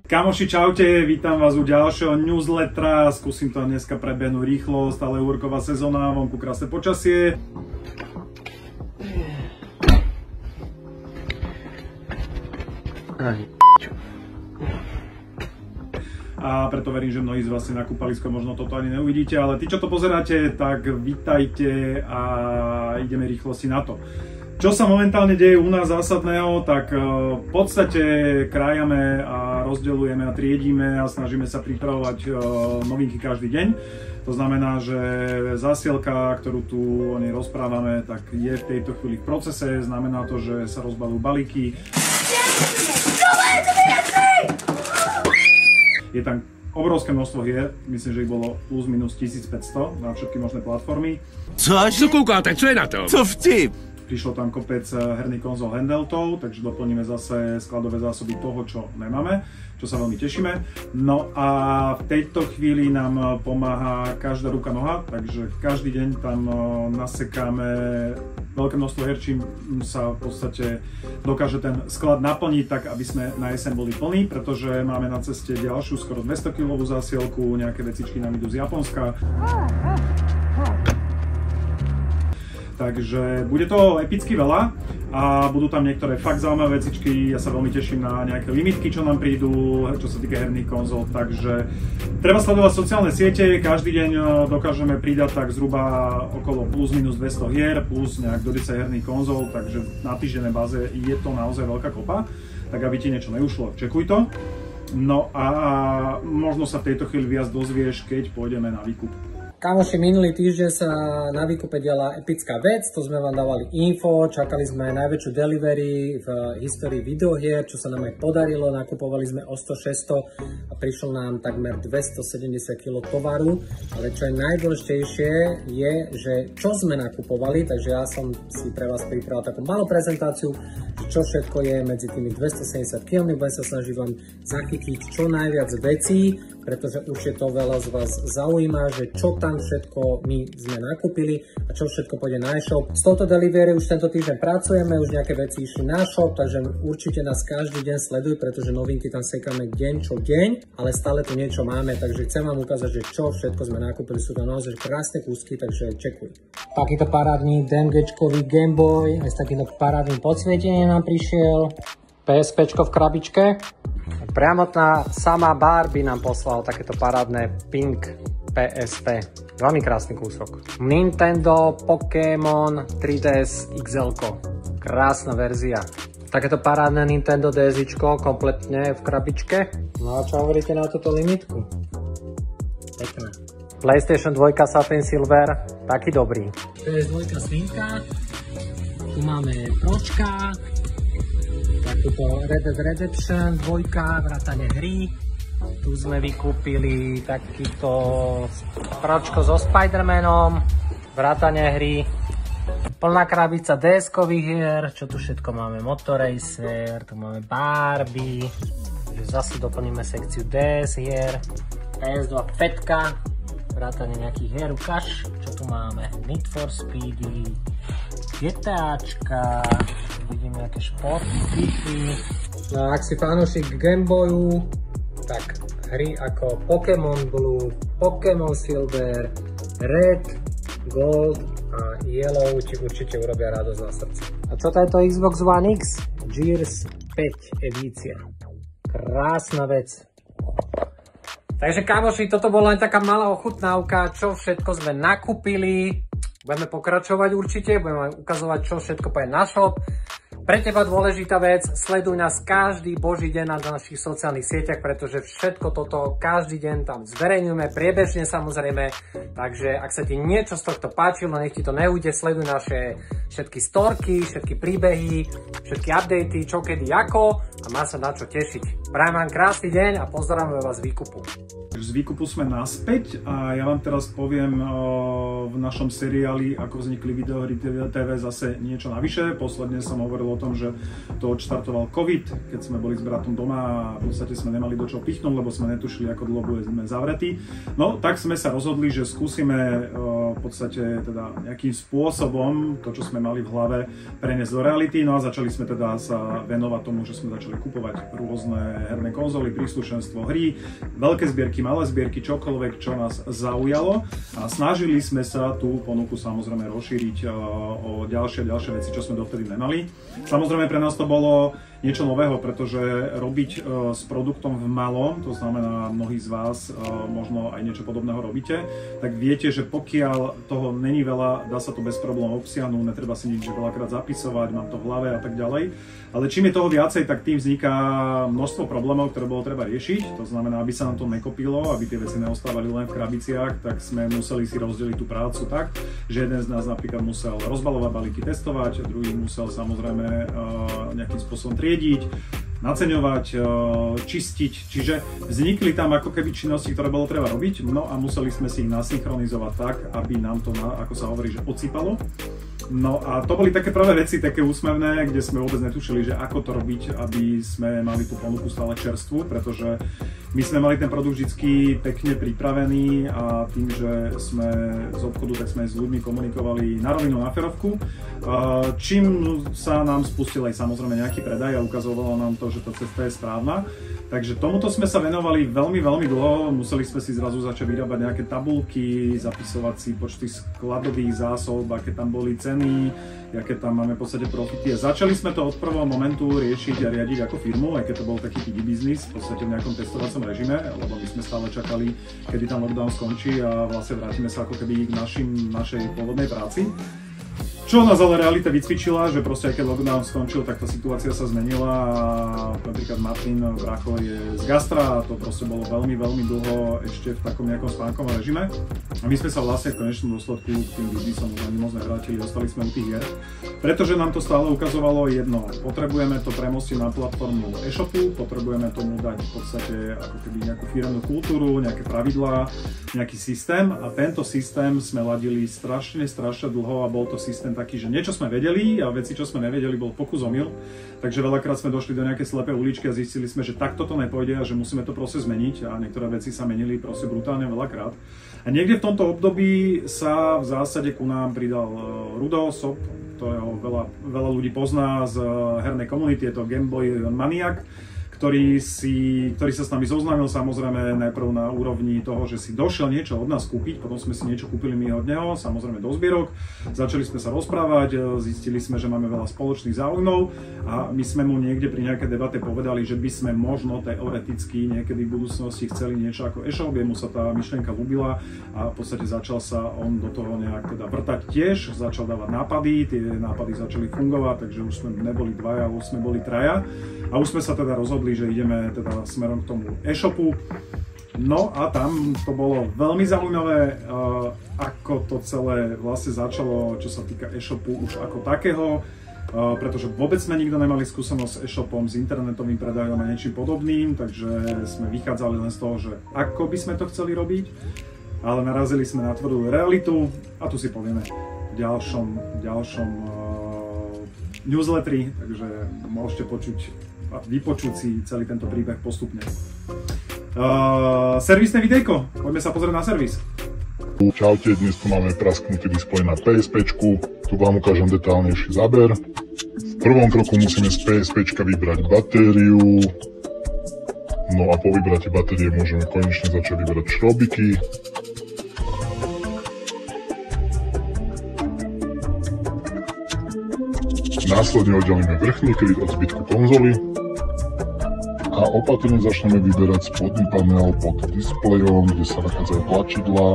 Kamoši, čaute, vítam vás u ďalšieho newslettera. Skúsim to dneska prebehnúť rýchlo, stále úrková sezóna, vonku krásne počasie. A preto verím, že mnohí z vás si na kúpalisko možno toto ani neuvidíte, ale tí, čo to pozeráte, tak vítajte a ideme rýchlo si na to. Čo sa momentálne deje u nás zásadného, tak v podstate krájame a rozdeľujeme a triedíme a snažíme sa pripravovať novinky každý deň. To znamená, že zásielka, ktorú tu o nej rozprávame, tak je v tejto chvíli v procese. Znamená to, že sa rozbalujú balíky. Je tam obrovské množstvo hier, myslím, že ich bolo plus minus 1500 na všetky možné platformy. Co koukáte, čo je na to? Co vtip? Prišlo tam kopec herných konzol handheldov, takže doplníme zase skladové zásoby toho, čo nemáme, čo sa veľmi tešíme. No a v tejto chvíli nám pomáha každá ruka noha, takže každý deň tam nasekáme veľké množstvo hier, čím sa v podstate dokáže ten sklad naplniť tak, aby sme na jeseň boli plní, pretože máme na ceste ďalšiu skoro 200 kg zásielku, nejaké vecičky nám idú z Japonska. Takže bude to epicky veľa a budú tam niektoré fakt zaujímavé vecičky. Ja sa veľmi teším na nejaké limitky, čo nám prídu, čo sa týka herných konzol. Takže treba sledovať sociálne siete, každý deň dokážeme pridať tak zhruba okolo plus minus 200 hier, plus nejak do 10 herných konzol, takže na týždennej báze je to naozaj veľká kopa. Tak aby ti niečo neušlo, čekuj to. No a možno sa v tejto chvíli viac dozvieš, keď pôjdeme na výkup. Kamoši, minulý týždeň sa na výkupe diala epická vec, to sme vám dávali info, čakali sme najväčšiu delivery v histórii videohier, čo sa nám aj podarilo, nakupovali sme o 100-600 a prišlo nám takmer 270 kg tovaru, ale čo je najdôležitejšie je, že čo sme nakupovali, takže ja som si pre vás pripravil takú malú prezentáciu, čo všetko je medzi tými 270 kg, budem sa snažiť vám zachytiť čo najviac vecí, pretože určite to veľa z vás zaujíma, že čo tam všetko my sme nakúpili a čo všetko pôjde na e-shop. S touto delivery už tento týždeň pracujeme, už nejaké veci išli na shop, takže určite nás každý deň sleduj, pretože novinky tam sekáme deň čo deň, ale stále tu niečo máme, takže chcem vám ukázať, že čo všetko sme nakúpili. Sú tam naozaj krásne kúsky, takže čekuj. Takýto parádny DMG-čkový Game Boy, aj s takýmto parádnym podsvietením nám prišiel. PSPčko v krabičke. Priamo sama Barbie nám poslala takéto parádne Pink PSP. Veľmi krásny kúsok. Nintendo Pokémon 3DS XL. Krásna verzia. Takéto parádne Nintendo DSičko kompletne v krabičke. No a čo hovoríte na túto limitku? Pekné. PlayStation 2 Satin Silver, taký dobrý. PS2 Slimka. Tu máme Pročka. Takúto Red Dead Redemption 2, vrátane hry. Tu sme vykúpili takýto Pročko so Spider-Manom, vrátane hry. Plná krabica DS-kových hier, čo tu všetko máme, Motoracer, tu máme Barbie. Zase doplníme sekciu DS hier, PS2 Fetka, vrátane nejakých hier, ukáž, čo tu máme, Need for Speedy, GTAčka, vidíme nejaké športy, FIFA. No a ak si fanúšik Gameboyu, tak hry ako Pokémon Blue, Pokémon Silver, Red, Gold a Yellow ti určite urobia radosť na srdce. A čo to je to Xbox One X? Gears 5 edícia. Krásna vec. Takže kamoši, toto bola len taká malá ochutnávka, čo všetko sme nakúpili. Budeme pokračovať určite, budeme ukazovať, čo všetko pôjde na shop. Pre teba dôležitá vec, sleduj nás každý boží deň na našich sociálnych sieťach, pretože všetko toto každý deň tam zverejňujeme, priebežne samozrejme. Takže ak sa ti niečo z tohto páčilo, nech ti to neujde, sleduj naše všetky storky, všetky príbehy, všetky updaty, čo kedy ako a má sa na čo tešiť. Prajem vám krásny deň a pozdravujeme vás z výkupu. Z výkupu sme naspäť a ja vám teraz poviem v našom seriáli, ako vznikli videohry TV zase niečo navyše. Posledne som hovoril o tom, že to odštartoval COVID, keď sme boli s bratom doma a v podstate sme nemali do čoho pichnúť, lebo sme netušili, ako dlho budeme zavretí. No tak sme sa rozhodli, že skúsime v podstate teda nejakým spôsobom to, čo sme mali v hlave, preniesť do reality. No a začali sme teda sa venovať tomu, že sme začali kupovať rôzne herné konzoly, príslušenstvo hry, veľké zbierky, malé zbierky, čokoľvek, čo nás zaujalo a snažili sme sa tú ponuku samozrejme rozšíriť o ďalšie veci, čo sme dovtedy nemali. Samozrejme pre nás to bolo niečo nového, pretože robiť s produktom v malom, to znamená mnohí z vás možno aj niečo podobného robíte, tak viete, že pokiaľ toho není veľa, dá sa to bez problémov obsiahnuť, netreba si nič veľakrát zapisovať, mám to v hlave a tak ďalej. Ale čím je toho viacej, tak tým vzniká množstvo problémov, ktoré bolo treba riešiť. To znamená, aby sa nám to nekopilo, aby tie veci neostávali len v krabiciach, tak sme museli si rozdeliť tú prácu tak, že jeden z nás napríklad musel rozbalovať balíky, testovať, druhý musel samozrejme nejakým spôsobom triediť, naceňovať, čistiť, čiže vznikli tam ako keby činnosti, ktoré bolo treba robiť, no a museli sme si ich nasynchronizovať tak, aby nám to, ako sa hovorí, že odsýpalo. No a to boli také prvé veci, také úsmevné, kde sme vôbec netušili, že ako to robiť, aby sme mali tú ponuku stále čerstvú, pretože my sme mali ten produkt vždy pekne pripravený a tým, že sme z obchodu, tak sme s ľuďmi komunikovali na rovinu, na ferovku. Čím sa nám spustil aj samozrejme nejaký predaj a ukazovalo nám to, že tá cesta je správna. Takže tomuto sme sa venovali veľmi dlho, museli sme si zrazu začať vyrábať nejaké tabulky, zapisovať si počty skladových zásob, aké tam boli ceny, aké tam máme v podstate profity. A začali sme to od prvého momentu riešiť a riadiť ako firmu, aj keď to bol taký PD biznis, v podstate v nejakom testovacom režime, lebo my sme stále čakali, kedy tam lockdown skončí a vlastne vrátime sa ako keby k našej pôvodnej práci. Čo nás ale realita vycvičila, že proste aj keď lockdown skončil, tak tá situácia sa zmenila a napríklad Martin Bracho je z gastra a to proste bolo veľmi dlho ešte v takom nejakom spánkovom režime. A my sme sa vlastne v konečnom dôsledku k tým biznisom ani moc nevrátili, dostali sme u tých hier. Pretože nám to stále ukazovalo jedno, potrebujeme to premostiť na platformu e-shopu, potrebujeme tomu dať v podstate ako keby nejakú firemnú kultúru, nejaké pravidlá, nejaký systém a tento systém sme ladili strašne dlho a bol to systém taký, že niečo sme vedeli a veci, čo sme nevedeli, bol pokus omyl. Takže veľakrát sme došli do nejakej slepej uličky a zistili sme, že takto to nepôjde a že musíme to proste zmeniť a niektoré veci sa menili proste brutálne veľakrát. A niekde v tomto období sa v zásade ku nám pridal Rudo Sop, ktorého veľa ľudí pozná z hernej komunity, je to Gameboy maniak, ktorý sa s nami zoznámil samozrejme najprv na úrovni toho, že si došiel niečo od nás kúpiť, potom sme si niečo kúpili my od neho, samozrejme do zbierok, začali sme sa rozprávať, zistili sme, že máme veľa spoločných záujmov a my sme mu niekde pri nejakej debate povedali, že by sme možno teoreticky niekedy v budúcnosti chceli niečo ako e-shop, jemu sa tá myšlienka ľúbila a v podstate začal sa on do toho nejak teda vrtať tiež, začal dávať nápady, tie nápady začali fungovať, takže už sme neboli dvaja, už sme boli traja a už sme sa teda rozhodli, že ideme teda smerom k tomu e-shopu. No a tam to bolo veľmi zaujímavé, ako to celé vlastne začalo, čo sa týka e-shopu už ako takého, pretože vôbec sme nikto nemali skúsenosť s e-shopom, s internetovým predajom a niečím podobným, takže sme vychádzali len z toho, že ako by sme to chceli robiť, ale narazili sme na tvrdú realitu a tu si povieme v ďalšom newsletteri, takže môžete vypočuť si celý tento príbeh postupne. Servisné videjko, poďme sa pozrieť na servis. Čaute, dnes tu máme prasknutý displej na PSP-čku, tu vám ukážem detálnejší záber. V prvom kroku musíme z PSP-čka vybrať batériu, no a po vybratí batérie môžeme konečne začať vybrať šrobiky. Následne oddelíme vrchný kryt od zbytku konzoly a opatrne začneme vyberať spodný panel pod displejom, kde sa nachádzajú tlačidlá.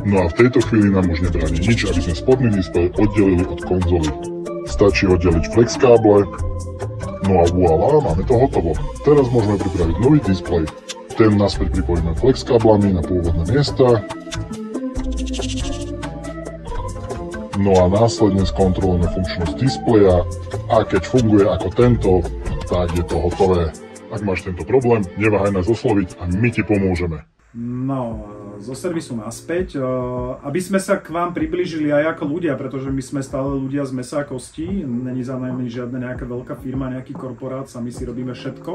No a v tejto chvíli nám už nebráni nič, aby sme spodný displej oddelili od konzoly. Stačí oddeliť flex káble, no a voilà, máme to hotovo. Teraz môžeme pripraviť nový displej. Ten naspäť pripojíme flex káblami na pôvodné miesta. No a následne skontrolujeme funkčnosť displeja a keď funguje ako tento, tak je to hotové. Ak máš tento problém, neváhaj nás osloviť a my ti pomôžeme. No, zo servisu naspäť, aby sme sa k vám priblížili aj ako ľudia, pretože my sme stále ľudia z mesa a kostí, není za nami žiadna nejaká veľká firma, nejaký korporát, sami si robíme všetko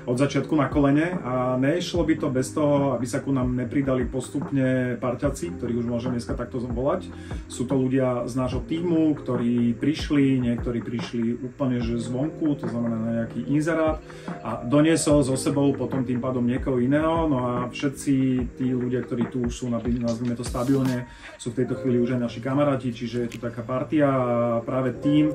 od začiatku na kolene a nešlo by to bez toho, aby sa ku nám nepridali postupne parťaci, ktorých už môžem dneska takto volať. Sú to ľudia z nášho tímu, ktorí prišli, niektorí prišli úplne že zvonku, to znamená na nejaký inzerát a doniesol so sebou potom tým pádom niekoho iného, no a všetci tí ľudia, ktorí tu už sú, nazvime to stabilne, sú v tejto chvíli už aj naši kamaráti, čiže je tu taká partia a práve tým,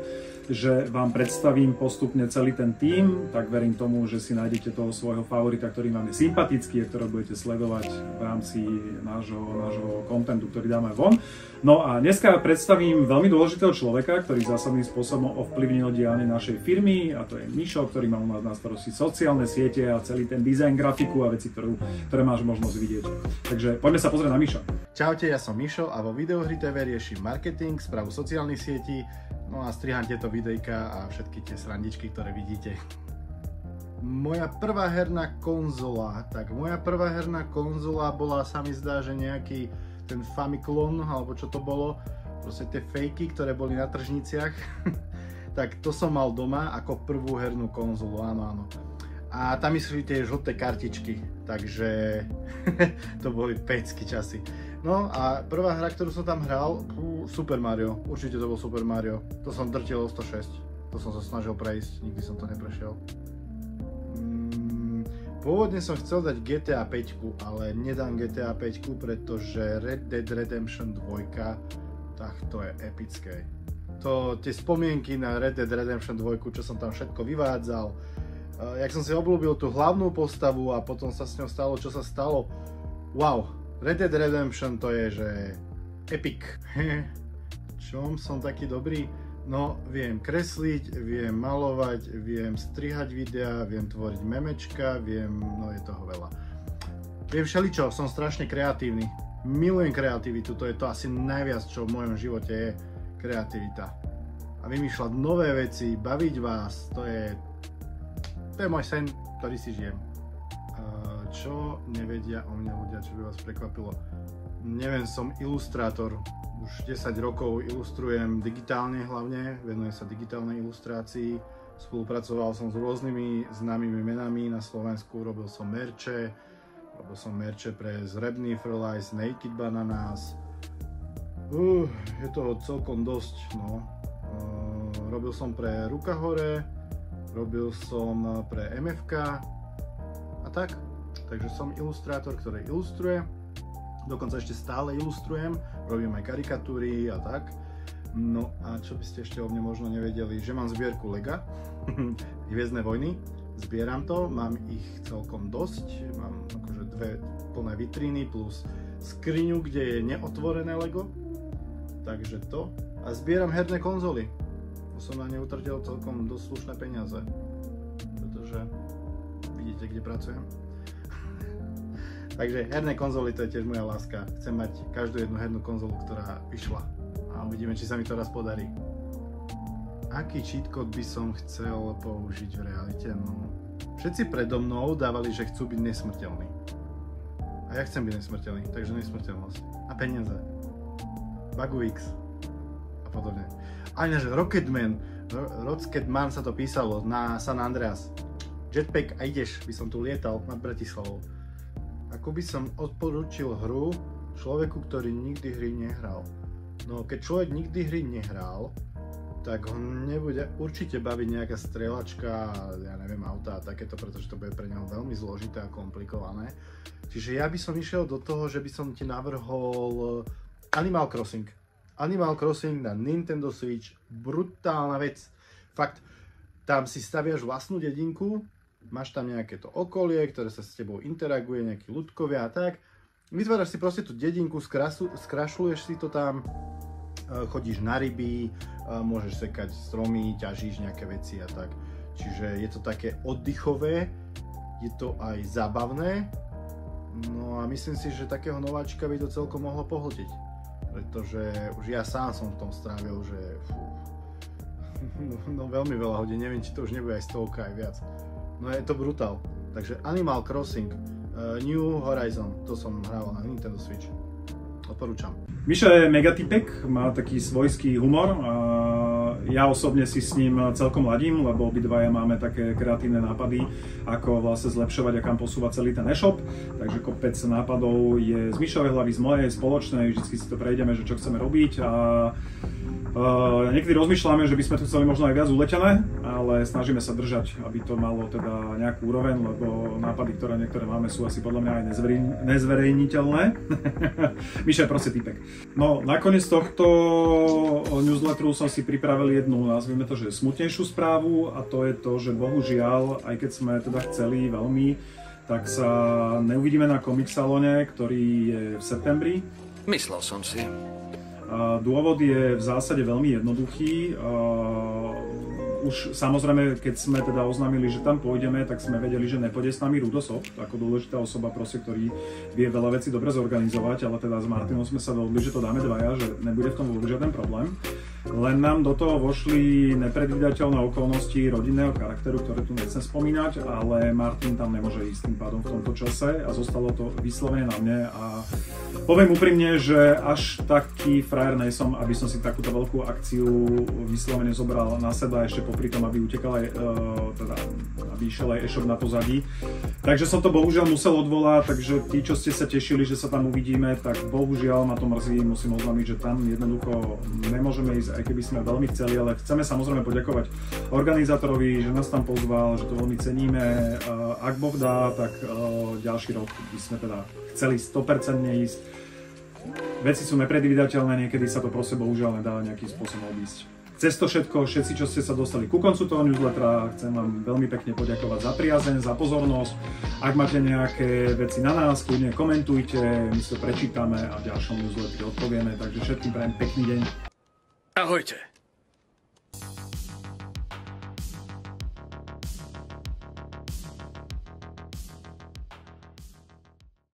že vám predstavím postupne celý ten tím, tak verím tomu, že si nájdete toho svojho favorita, ktorý vám je sympatický a ktorého budete sledovať v rámci nášho kontentu, ktorý dáme von. No a dneska predstavím veľmi dôležitého človeka, ktorý zásadným spôsobom ovplyvnil dianie našej firmy a to je Mišo, ktorý má u nás na starosti sociálne siete a celý ten dizajn, grafiku a veci, ktoré máš možnosť vidieť. Takže poďme sa pozrieť na Mišo. Čaute, ja som Mišo a vo Videohry TV riešim marketing, správu sociálnych sietí, no a striham tieto videjka a všetky tie srandičky, ktoré vidíte. Moja prvá herná konzola bola, sa mi zdá, že nejaký ten Famiclone, alebo čo to bolo, proste tie fejky, ktoré boli na tržniciach, tak to som mal doma ako prvú hernú konzolu, áno. A tam išli tie žlté kartičky, takže to boli pecky časy. No a prvá hra, ktorú som tam hral, Super Mario, určite to bol Super Mario. To som drtil o 106, to som sa snažil prejsť, nikdy som to neprešiel. Pôvodne som chcel dať GTA 5, ale nedám GTA 5, pretože Red Dead Redemption 2, tak to je epické. Tie spomienky na Red Dead Redemption 2, čo som tam všetko vyvádzal, jak som si obľúbil tú hlavnú postavu a potom sa s ňou stalo, čo sa stalo. Wow, Red Dead Redemption to je, že epic. Čom som taký dobrý? No, viem kresliť, viem malovať, viem strihať videá, viem tvoriť memečka, no je toho veľa. Viem všeličo, som strašne kreatívny. Milujem kreativitu, to je to asi najviac, čo v mojom živote je kreativita. A vymýšľať nové veci, baviť vás, to je môj sen, ktorý si žijem. Čo nevedia o mne ľudia, čo by vás prekvapilo? Neviem, som ilustrátor. Už 10 rokov ilustrujem digitálne hlavne, venujem sa digitálnej ilustrácii. Spolupracoval som s rôznymi známymi menami na Slovensku, robil som merče pre Zrebný Frlies, Naked Bananas. Je toho celkom dosť, no. Robil som pre Ruka hore, robil som pre MFK a tak. Takže som ilustrátor, ktorý ilustruje. Dokonca ešte stále ilustrujem, robím aj karikatúry a tak. No a čo by ste ešte o mne možno nevedeli, že mám zbierku Lega, Hviezdne vojny, zbieram to, mám ich celkom dosť, mám akože 2 plné vitríny plus skriňu, kde je neotvorené Lego, takže to. A zbieram herné konzoly, som na ne utratil celkom dosť slušné peniaze, pretože vidíte, kde pracujem. Takže herné konzoly, to je tiež moja láska. Chcem mať každú jednu hernú konzolu, ktorá vyšla. A uvidíme, či sa mi to raz podarí. Aký cheat code by som chcel použiť v realite? No, všetci predo mnou dávali, že chcú byť nesmrteľní. A ja chcem byť nesmrteľný, takže nesmrteľnosť. A peniaze. Bagu X. A podobne. A ináč Rocketman sa to písalo na San Andreas. Jetpack a ideš, by som tu lietal nad Bratislavou. Ako by som odporúčil hru človeku, ktorý nikdy hry nehral? No, keď človek nikdy hry nehral, tak ho nebude určite baviť nejaká strieľačka, ja neviem, auta a takéto, pretože to bude pre neho veľmi zložité a komplikované. Čiže ja by som išiel do toho, že by som ti navrhol Animal Crossing. Animal Crossing na Nintendo Switch, brutálna vec. Fakt, tam si staviaš vlastnú dedinku, máš tam nejaké to okolie, ktoré sa s tebou interaguje, nejakí ľudkovia a tak. Vytváraš si proste tú dedinku, skrašľuješ si to tam, chodíš na ryby, môžeš sekať stromy, ťažíš nejaké veci a tak. Čiže je to také oddychové, je to aj zábavné. No a myslím si, že takého nováčika by to celkom mohlo pohltiť. Pretože už ja sám som v tom strávil, že no veľmi veľa hodín, neviem, či to už nebude aj 100 aj viac. No je to brutál. Takže Animal Crossing, New Horizon, to som hral na Nintendo Switch. Odporúčam. Mišo je megatypek, má taký svojský humor. Ja osobne si s ním celkom ladím, lebo obidvaja máme také kreatívne nápady, ako vlastne zlepšovať a kam posúvať celý ten e-shop. Takže kopec nápadov je z Mišovej hlavy, z mojej spoločnej, vždycky si to prejdeme, že čo chceme robiť a niekedy rozmýšľame, že by sme to chceli možno aj viac uletené, ale snažíme sa držať, aby to malo teda nejakú úroveň, lebo nápady, ktoré niektoré máme, sú asi podľa mňa aj nezverejniteľné. Mišo je proste typek. No, nakoniec tohto newsletteru som si pripravil jednu, nazvime to, že smutnejšiu správu, a to je to, že bohužiaľ, aj keď sme teda chceli veľmi, tak sa neuvidíme na Comic Salone, ktorý je v septembri. Myslel som si. Dôvod je v zásade veľmi jednoduchý. Už samozrejme, keď sme teda oznámili, že tam pôjdeme, tak sme vedeli, že nepôjde s nami Rudo Soft, ako dôležitá osoba, proste, ktorý vie veľa vecí dobre zorganizovať, ale teda s Martinom sme sa dohodli, že to dáme dvaja, že nebude v tom vôbec žiaden problém. Len nám do toho vošli nepredvídateľné okolnosti rodinného charakteru, ktoré tu nechcem spomínať, ale Martin tam nemôže ísť tým pádom v tomto čase a zostalo to vyslovene na mne a poviem úprimne, že až taký frajer nejsom, aby som si takúto veľkú akciu vyslovene zobral na seba ešte popri tom, aby utekal aj, teda, aby išiel aj e-shop na pozadí. Takže som to bohužiaľ musel odvolať, takže tí, čo ste sa tešili, že sa tam uvidíme, tak bohužiaľ ma to mrzí, musím oznámiť, že tam jednoducho nemôžeme ísť, aj keby sme veľmi chceli, ale chceme samozrejme poďakovať organizátorovi, že nás tam pozval, že to veľmi ceníme. Ak Boh dá, tak ďalší rok by sme teda chceli 100% ísť. Veci sú nepredvídateľné, niekedy sa to proste bohužiaľ nedá nejakým spôsobom obísť. Cez to všetko, všetci, čo ste sa dostali ku koncu toho newslettera, chcem vám veľmi pekne poďakovať za priazeň, za pozornosť. Ak máte nejaké veci na nás, kľudne komentujte, my si to prečítame a v ďalšom newsletteri odpovieme. Takže všetkým prajem pekný deň. Ahojte.